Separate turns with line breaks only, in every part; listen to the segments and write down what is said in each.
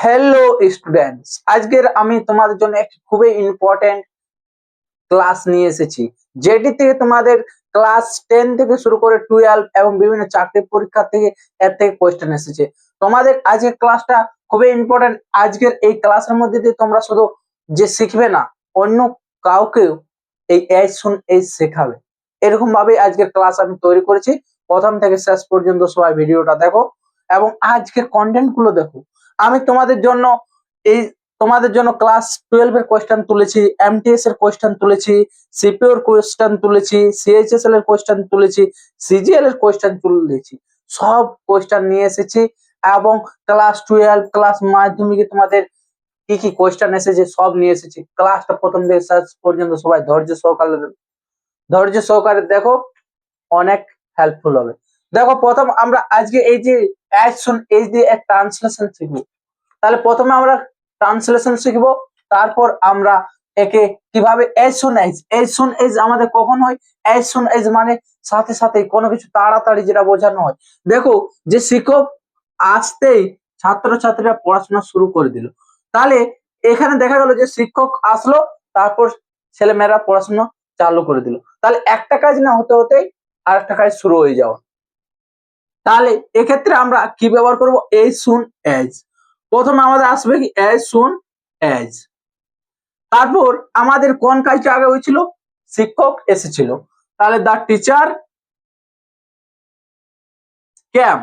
Hello students, আজকের আমি তোমাদের জন্য একটি খুবই ইম্পর্টেন্ট ক্লাস নিয়ে এসেছি, যেটি থেকে তোমাদের ক্লাস 10 থেকে শুরু করে 12 এবং বিভিন্ন চাকরি পরীক্ষা থেকে এর থেকে কোয়েশ্চেন এসেছে। তোমাদের আজকের ক্লাসটা খুবই ইম্পর্টেন্ট। আজকের এই ক্লাসের মধ্যে দিয়ে তোমরা শুধু যে শিখবে না, অন্য কাউকেও এই এই শেখাবে। এরকম ভাবে আজকের ক্লাস আমি তৈরি করেছি। প্রথম থেকে শেষ পর্যন্ত সবাই ভিডিওটা দেখো এবং আজকের কন্টেন্ট গুলো দেখো। আমি তোমাদের জন্য ক্লাস 12 এর কোয়েশ্চেন তুলেছি, এমটিএস এর কোয়েশ্চেন তুলেছি, সিপিও এর কোয়েশ্চেন তুলেছি, সিএইচএসএল এর কোয়েশ্চেন তুলেছি, সিজিএল এর কোয়েশ্চেন তুলেছি। সব কোয়েশ্চেন নিয়ে এসেছি এবং ক্লাস 12 ক্লাস মাধ্যমিকে তোমাদের কি কি কোয়েশ্চেন এসেছে সব নিয়ে এসেছি। ক্লাসটা প্রথম থেকে শেষ পর্যন্ত সবাই ধৈর্য সহকারে দেখো, অনেক হেল্পফুল হবে। দেখো, প্রথম আমরা আজকে এই যে এইচ দিয়ে এক ট্রান্সলেশন শিখবো। তাহলে প্রথমে আমরা ট্রান্সলেশন শিখবো, তারপর আমরা একে কিভাবে এজ আমাদের কখন হয়। এজ মানে সাথে সাথে কোনো কিছু তাড়াতাড়ি, যেটা বোঝানো হয়। দেখো, যে শিক্ষক আসতেই ছাত্রছাত্রীরা পড়াশোনা শুরু করে দিল, তাহলে এখানে দেখা গেল যে শিক্ষক আসলো, তারপর ছেলেমেয়েরা পড়াশোনা চালু করে দিল। তাহলে একটা কাজ না হতে হতেই আরেকটা কাজ শুরু হয়ে যাওয়া। তাহলে এক্ষেত্রে আমরা কি ব্যবহার করব? As soon as. প্রথমে আমাদের আসবে কি এজ সুন এজ। তারপর আমাদের কোন কাজটা আগে হয়েছিল? শিক্ষক এসেছিল, তাহলে দা টিচার ক্যাম।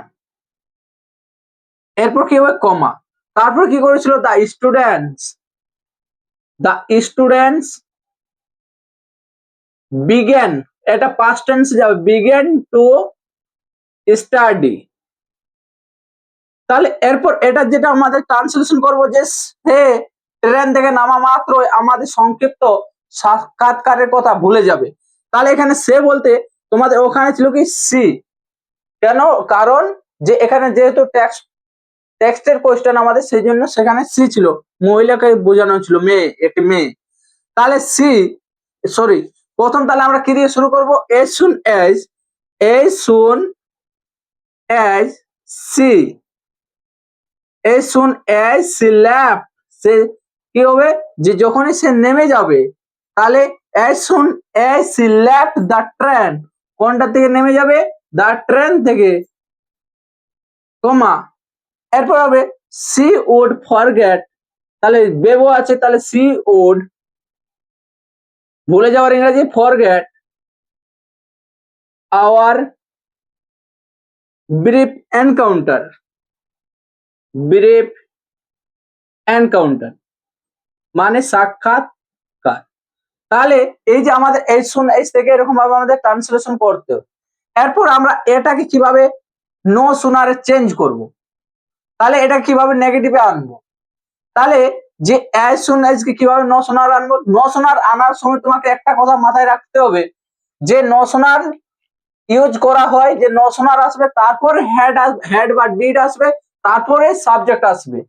এরপর কি হবে? কমা। তারপর কি করেছিল? The students began. এটা পাস্ট টেন্স যাবে, বিগেন টু স্টাডি। তাহলে এরপর এটা যেটা আমাদের ট্রান্সলেশন করব, যে সে ট্রেন থেকে নামা মাত্র আমাদের সংক্ষিপ্ত সাক্ষাৎকারের কথা ভুলে যাবে। তাহলে এখানে সে বলতে তোমাদের ওখানে ছিল কি সি। কেন? কারণ যে এখানে যেহেতু টেক্সটের কোয়েশ্চেন আমাদের, সেই জন্য সেখানে সি ছিল, মহিলাকে বোঝানো ছিল, মেয়ে, একটি মেয়ে। তাহলে সি, সরি, প্রথম তাহলে আমরা কি দিয়ে শুরু করব? As soon as she. as soon as she left, সে কি হবে? যে যখনই সে নেমে যাবে, তাহলে as soon as she left the train, কোনটা থেকে নেমে যাবে? the train থেকে, কমা। এরপর হবে she would forget, তাহলে বেবো আছে, তাহলে she would, ভুলে যাওয়ার ইংরেজি forget, our brief encounter, মানে সাক্ষাৎকার। তাহলে এই যে আমাদের এজ থেকে এরকম ভাবে আমাদের ট্রান্সলেশন করতে হবে। এরপর আমরা এটাকে কিভাবে নো সুনারে চেঞ্জ করব, তাহলে এটা কিভাবে নেগেটিভে আনবো? তাহলে যে এজ সুন এজ কে কিভাবে নো সুনার আনবো? নো সুনার আনার সময় তোমাকে একটা কথা মাথায় রাখতে হবে, যে নো সুনার ইউজ করা হয়, যে নো সুনার আসবে, তারপর হেড বা ডিড আসবে, তারপরে সাবজেক্ট আসবে,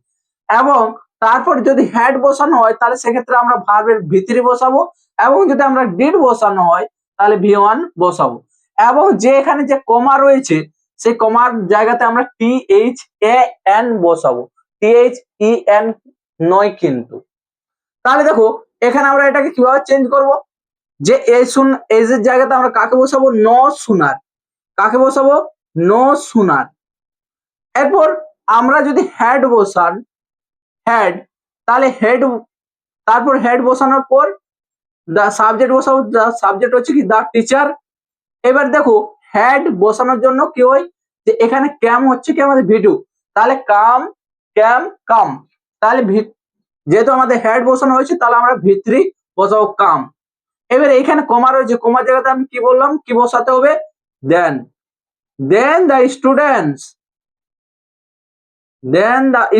এবং তারপর যদি হেড বসানো হয় তাহলে সেক্ষেত্রে আমরা ভার্বের ভিতরে বসাবো, এবং যদি আমরা ডিড বসানো হয় তাহলে ভি1 বসাবো, এবং যে এখানে যে কমা রয়েছে সেই কমার জায়গাতে আমরা THAN বসাবো, THEN নয় কিন্তু। তাহলে দেখো, এখানে আমরা এটাকে কিভাবে চেঞ্জ করব? যে এজ এর জায়গাতে আমরা কাকে বসাবো? No sooner. কাকে বসাবো? No sooner. এরপর আমরা যদি হেড বসান, হেড, তাহলে তারপর হেড বসানোর পর দা সাবজেক্ট বসাবো। দা সাবজেক্ট হচ্ছে কি? দা টিচার। এবার দেখো, হেড বসানোর জন্য কি হয়, যে এখানে ক্যাম হচ্ছে কি আমাদের ভিডিও, তাহলে কাম। তাহলে যেহেতু আমাদের হেড বসানো হয়েছে, তাহলে আমরা ভিতরি বসাবো কাম। এবার এখানে কমা রয়েছে, কমার জায়গাতে আমি কি বললাম, কি বসাতে হবে? Then the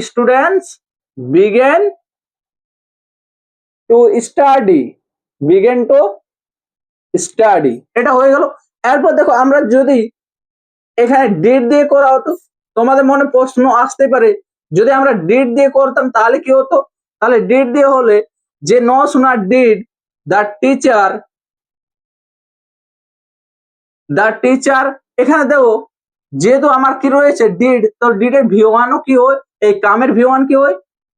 students begin to study. এটা হয়ে গেল। এরপর দেখো, আমরা যদি এখানে ডিড দিয়ে করা হতো, তোমাদের মনে প্রশ্ন আসতে পারে, যদি আমরা ডিড দিয়ে করতাম তাহলে কি হতো? তাহলে ডিড দিয়ে হলে, যে no sooner did the teacher, এখানে দেখো যেহেতু আমার কি রয়েছে ডিড, তো ডিডের ভি1 কি হয়? এই কামের ভি1 কি হয়?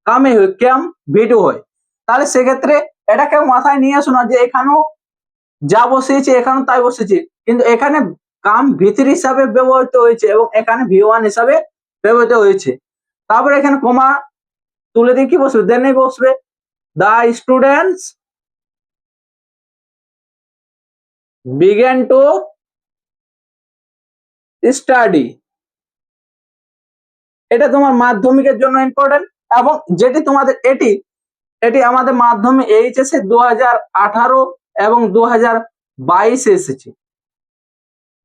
কামে হয় ক্যাম ভিটু হয়। তাহলে সেক্ষেত্রে এটাকে মাথায় নিয়ে আসো না যে এখানেও যা বসিয়েছে এখানেও তাই বসেছে, কিন্তু এখানে কাম ভিতর হিসাবে ব্যবহৃত হয়েছে এবং এখানে ভি1 হিসাবে ব্যবহৃত হয়েছে। তারপরে এখানে কমা তুলে দিয়ে কি বসবে, দেন বসবে the students begin to study. এটা তোমার মাধ্যমিকের জন্য ইম্পর্টেন্ট, এবং যেটি তোমাদের এটি এটি আমাদের মাধ্যমিক এইচএসএ 2018 এবং 2022 এসেছে।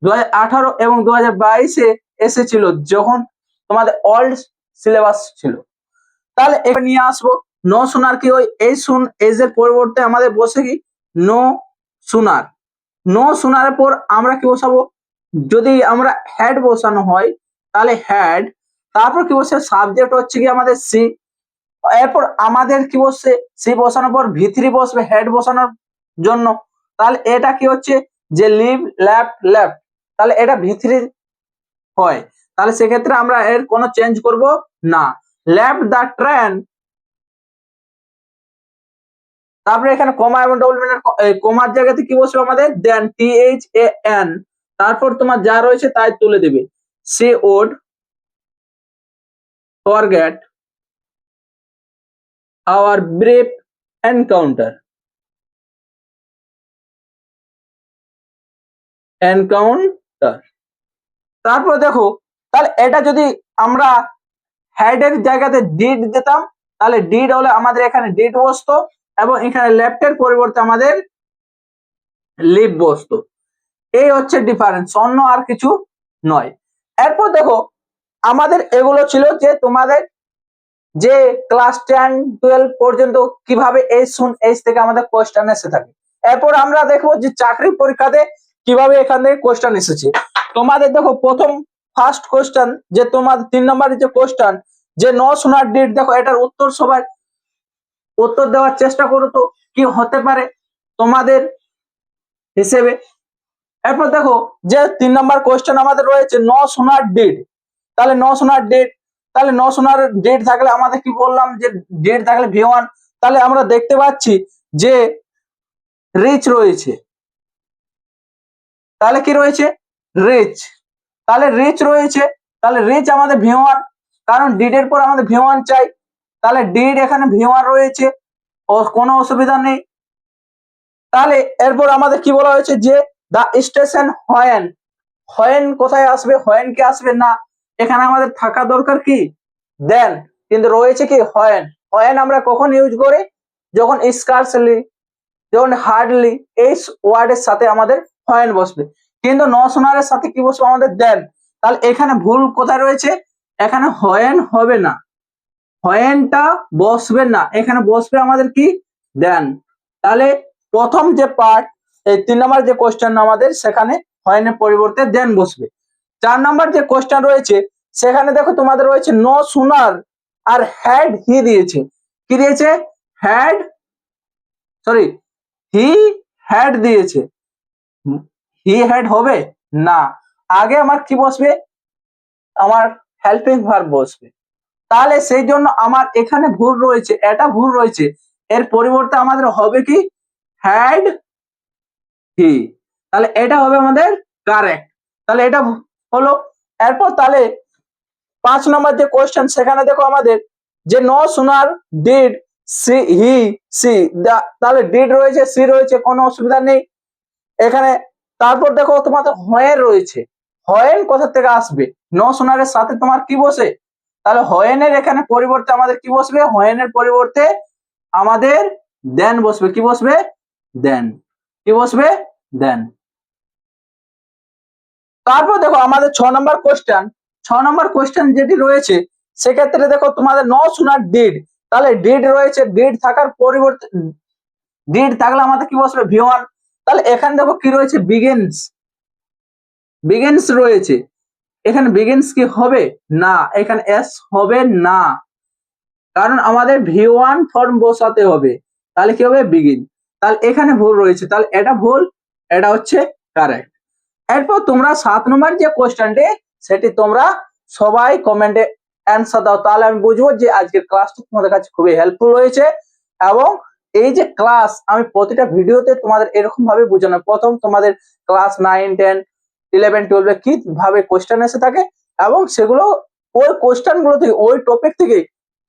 2018 এবং 2022 এসেছিল যখন তোমাদের ওল্ড সিলেবাস ছিল। তাহলে এটা নিয়ে আসবো নো সুনার কি ওই এই শুন এর পরিবর্তে আমাদের বসে কি নো সুনার। নো সুনারের পর আমরা কি বসাবো, যদি আমরা হেড বসানো হয় তাহলে হেড, তারপর কি বসে সাবজেক্ট হচ্ছে কি আমাদের সি, এরপর আমাদের কি বসছে সি বসানোর পর ভি3 বসবে হেড বসানোর জন্য। তাহলে এটা কি হচ্ছে যে লিভ লেফট লেফট, তাহলে এটা ভি3 হয়। তাহলে সেক্ষেত্রে আমরা এর কোনো চেঞ্জ করব না। লেফট দ্য ট্রেন, তারপরে এখানে কমা এবং ডবল কমার জায়গাতে কি বসবে আমাদের দেন THAN, তারপর তোমার যা রয়েছে তাই তুলে দেবে। She would forget our brief encounter. তারপর দেখো, তাহলে এটা যদি আমরা হেডের জায়গাতে ডিড দিতাম তাহলে ডিড হলে আমাদের এখানে ডিড বসতো এবং এখানে লেফটের পরিবর্তে আমাদের লিভ বসতো। এই হচ্ছে ডিফারেন্স, অন্য আর কিছু নয়। এরপর দেখো আমাদের এগুলো ছিল যে তোমাদের যে ক্লাস 10-12 পর্যন্ত কিভাবে এইচ থেকে আমাদের কোশ্চেন এসে থাকে। এরপর আমরা দেখবো যে চাকরি পরীক্ষাতে কিভাবে এখান থেকে কোশ্চেন এসেছে। তোমাদের দেখো প্রথম ফার্স্ট কোশ্চেন যে তোমাদের 3 নম্বরের যে কোশ্চেন যে ন শোনার ডেট, দেখো এটার উত্তর সবাই উত্তর দেওয়ার চেষ্টা করো তো কি হতে পারে তোমাদের হিসেবে। এরপর দেখো যে 3 নম্বর কোশ্চেন আমাদের রয়েছে ন শোনার ডেট, তাহলে ন শোনার ডেট, তাহলে ন শোনার ডেট থাকলে আমাদের কি বললাম যে ডেট থাকলে ভি1, তাহলে আমরা দেখতে পাচ্ছি যে রিচ রয়েছে, তাহলে কি রয়েছে রিচ, তাহলে রিচ রয়েছে, তাহলে রিচ আমাদের ভি1, কারণ ডিড এর পর আমাদের ভি1 চাই, তাহলে ডিড এখানে ভি1 রয়েছে ও কোনো অসুবিধা নেই। তাহলে এরপর আমাদের কি বলা হয়েছে যে দা স্টেশন হোয়েন, হোয়েন কোথায় আসবে, হোয়েন কে আসবে না, এখানে আমাদের থাকা দরকার কি দেন, কিন্তু রয়েছে কি হোয়েন। হোয়েন আমরা কখন ইউজ করি, যখন স্কার্সলি যখন হার্ডলি এই ওয়ার্ডের সাথে আমাদের হোয়েন বসবে, কিন্তু ন শোনারের সাথে কি বসবে আমাদের দেন। তাহলে এখানে ভুল কোথায় রয়েছে, এখানে হোয়েন হবে না, হোয়েনটা বসবে না, এখানে বসবে আমাদের কি দেন। তাহলে প্রথম যে পার্ট এই 3 নম্বর যে কোশ্চেন আমাদের সেখানে হোয়েনের পরিবর্তে দেন বসবে। 4 নম্বর যে কোশ্চেন রয়েছে সেখানে দেখো তোমাদের রয়েছে no sooner R had he দিয়েছে, কি দিয়েছে হ্যাড, সরি হি হ্যাড দিয়েছে, হি হ্যাড হবে না, আগে আমার কি বসবে আমার হেল্পিং ভার্ব বসবে। তাহলে সেই জন্য আমার এখানে ভুল রয়েছে, এটা ভুল রয়েছে, এর পরিবর্তে আমাদের হবে কি হ্যাড হি, তাহলে এটা হবে আমাদের কারেক্ট। তাহলে এটা হলো। এরপর তাহলে 5 নম্বর যে কোশ্চেন সেখানে দেখো আমাদের যে no sooner did she he she, তাহলে ডিড রয়েছে সি রয়েছে কোনো অসুবিধা নেই এখানে। তারপর দেখো তোমাদের হোয়েন রয়েছে, হোয়েন কোথা থেকে আসবে, নো সুনারের সাথে তোমার কি বসে, তাহলে হোয়েনের এখানে পরিবর্তে আমাদের কি বসবে, হোয়েনের পরিবর্তে আমাদের দেন বসবে, কি বসবে দেন, কি বসবে দেন। তারপর দেখো আমাদের 6 নম্বর কোশ্চেন, 6 নম্বর কোশ্চেন যেটি রয়েছে সেক্ষেত্রে দেখো তোমাদের ন শোনার ডিড, তাহলে ডিড রয়েছে, ডিড থাকার পরিবর্তে ডিড থাকলে আমাদের কি বসবে ভি1, তাহলে এখানে দেখো কি রয়েছে বিগিনস, বিগিনস রয়েছে, এখানে বিগিনস কি হবে না, এখানে এস হবে না, কারণ আমাদের ভি1 ফর্ম বসাতে হবে, তাহলে কি হবে বিগিন, তাহলে এখানে ভুল রয়েছে, তাহলে এটা ভুল, এটা হচ্ছে কারেক্ট। এরপর তোমরা 7 নম্বর যে কোশ্চেনটি সেটি তোমরা সবাই কমেন্টে অ্যান্সার দাও, তাহলে আমি বুঝবো যে আজকের ক্লাসটা তোমাদের কাছে খুবই হেল্পফুল হয়েছে। এবং এই যে ক্লাস আমি প্রতিটা ভিডিওতে তোমাদের এরকম ভাবে বোঝানো, প্রথম তোমাদের ক্লাস 9, 10, 11, 12 কিভাবে কোয়েশ্চেন এসে থাকে এবং সেগুলো ওই কোয়েশ্চেন গুলো থেকে, ওই টপিক থেকে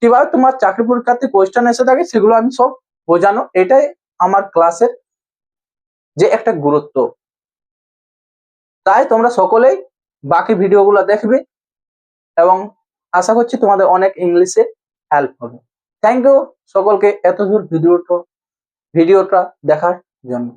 কিভাবে তোমার চাকরি পরীক্ষাতে কোয়েশ্চেন এসে থাকে সেগুলো আমি সব বোঝানো। এটাই আমার ক্লাসের যে একটা গুরুত্ব। তাই তোমরা সকলেই বাকি ভিডিওগুলো দেখবে এবং আশা করছি তোমাদের অনেক ইংলিশে হেল্প হবে। থ্যাংক ইউ সকলকে এত দূর ভিডিওটা দেখার জন্য।